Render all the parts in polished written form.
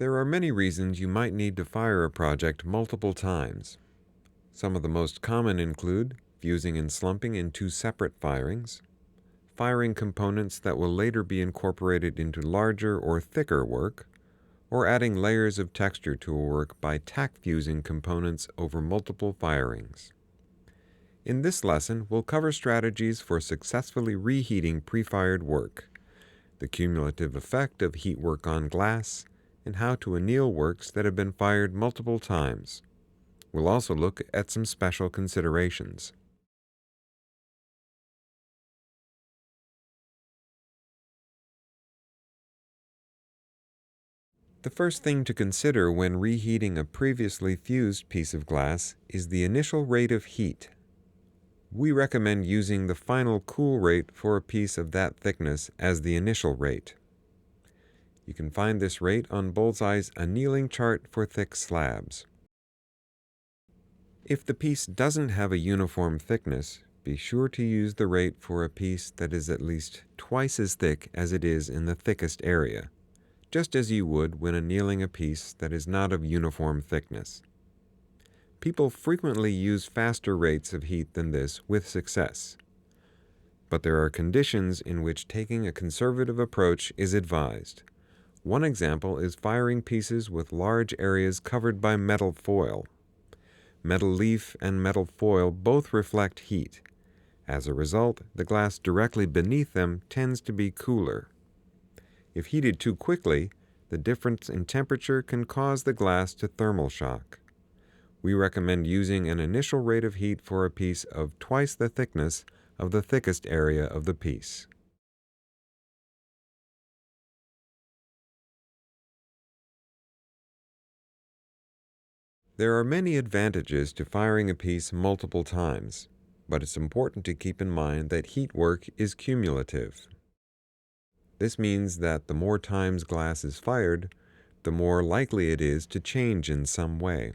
There are many reasons you might need to fire a project multiple times. Some of the most common include fusing and slumping in two separate firings, firing components that will later be incorporated into larger or thicker work, or adding layers of texture to a work by tack fusing components over multiple firings. In this lesson, we'll cover strategies for successfully reheating pre-fired work, the cumulative effect of heat work on glass, and how to anneal works that have been fired multiple times. We'll also look at some special considerations. The first thing to consider when reheating a previously fused piece of glass is the initial rate of heat. We recommend using the final cool rate for a piece of that thickness as the initial rate. You can find this rate on Bullseye's annealing chart for thick slabs. If the piece doesn't have a uniform thickness, be sure to use the rate for a piece that is at least twice as thick as it is in the thickest area, just as you would when annealing a piece that is not of uniform thickness. People frequently use faster rates of heat than this with success. But there are conditions in which taking a conservative approach is advised. One example is firing pieces with large areas covered by metal foil. Metal leaf and metal foil both reflect heat. As a result, the glass directly beneath them tends to be cooler. If heated too quickly, the difference in temperature can cause the glass to thermal shock. We recommend using an initial rate of heat for a piece of twice the thickness of the thickest area of the piece. There are many advantages to firing a piece multiple times, but it's important to keep in mind that heat work is cumulative. This means that the more times glass is fired, the more likely it is to change in some way.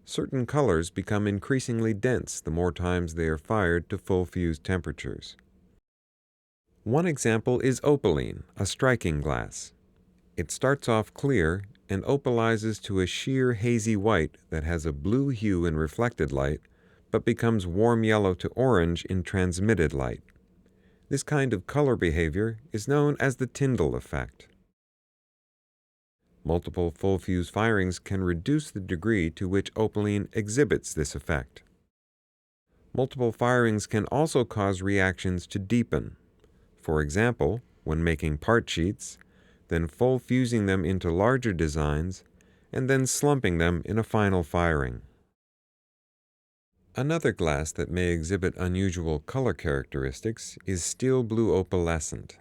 Certain colors become increasingly dense the more times they are fired to full fuse temperatures. One example is opaline, a striking glass. It starts off clear and opalizes to a sheer hazy white that has a blue hue in reflected light, but becomes warm yellow to orange in transmitted light. This kind of color behavior is known as the Tyndall effect. Multiple full fuse firings can reduce the degree to which opaline exhibits this effect. Multiple firings can also cause reactions to deepen. For example, when making part sheets, then full fusing them into larger designs, and then slumping them in a final firing. Another glass that may exhibit unusual color characteristics is steel blue opalescent.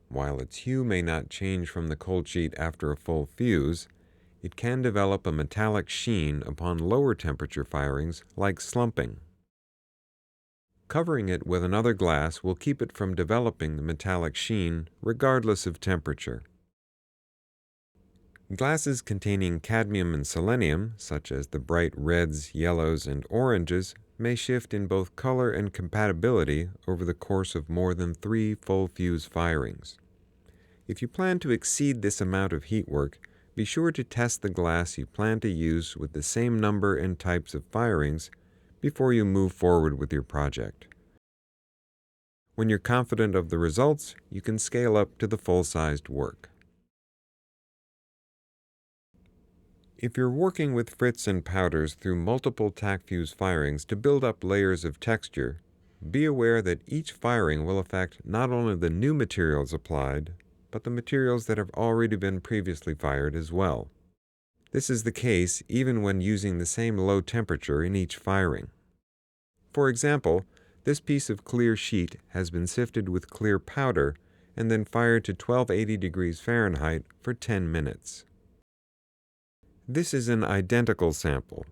While its hue may not change from the cold sheet after a full fuse, it can develop a metallic sheen upon lower temperature firings like slumping. Covering it with another glass will keep it from developing the metallic sheen regardless of temperature. Glasses containing cadmium and selenium, such as the bright reds, yellows, and oranges, may shift in both color and compatibility over the course of more than 3 full fuse firings. If you plan to exceed this amount of heat work, be sure to test the glass you plan to use with the same number and types of firings before you move forward with your project. When you're confident of the results, you can scale up to the full-sized work. If you're working with frits and powders through multiple tack fuse firings to build up layers of texture, be aware that each firing will affect not only the new materials applied, but the materials that have already been previously fired as well. This is the case even when using the same low temperature in each firing. For example, this piece of clear sheet has been sifted with clear powder and then fired to 1280 degrees Fahrenheit for 10 minutes. This is an identical sample.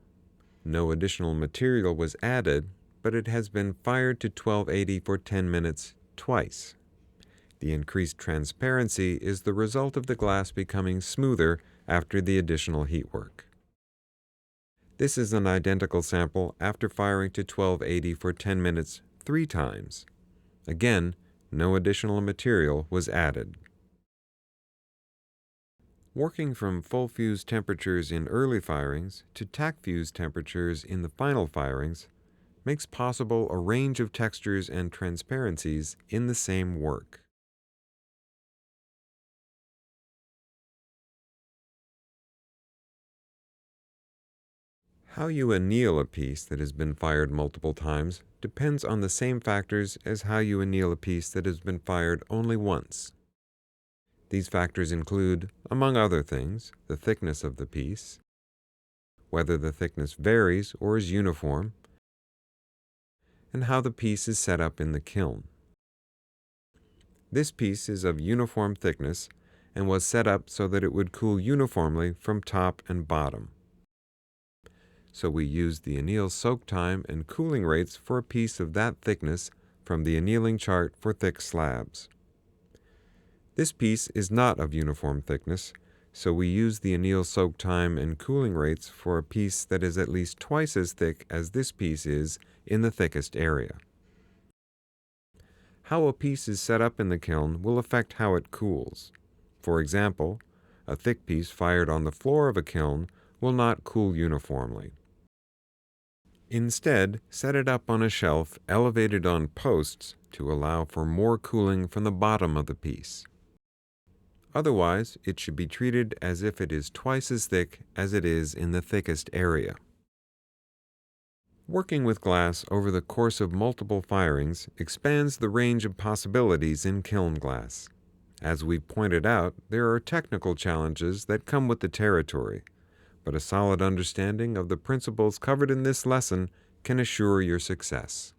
No additional material was added, but it has been fired to 1280 for 10 minutes twice. The increased transparency is the result of the glass becoming smoother after the additional heat work. This is an identical sample after firing to 1280 for 10 minutes 3 times. Again, no additional material was added. Working from full fuse temperatures in early firings to tack fuse temperatures in the final firings makes possible a range of textures and transparencies in the same work. How you anneal a piece that has been fired multiple times depends on the same factors as how you anneal a piece that has been fired only once. These factors include, among other things, the thickness of the piece, whether the thickness varies or is uniform, and how the piece is set up in the kiln. This piece is of uniform thickness and was set up so that it would cool uniformly from top and bottom. So we used the anneal soak time and cooling rates for a piece of that thickness from the annealing chart for thick slabs. This piece is not of uniform thickness, so we use the anneal soak time and cooling rates for a piece that is at least twice as thick as this piece is in the thickest area. How a piece is set up in the kiln will affect how it cools. For example, a thick piece fired on the floor of a kiln will not cool uniformly. Instead, set it up on a shelf elevated on posts to allow for more cooling from the bottom of the piece. Otherwise, it should be treated as if it is twice as thick as it is in the thickest area. Working with glass over the course of multiple firings expands the range of possibilities in kiln glass. As we've pointed out, there are technical challenges that come with the territory, but a solid understanding of the principles covered in this lesson can assure your success.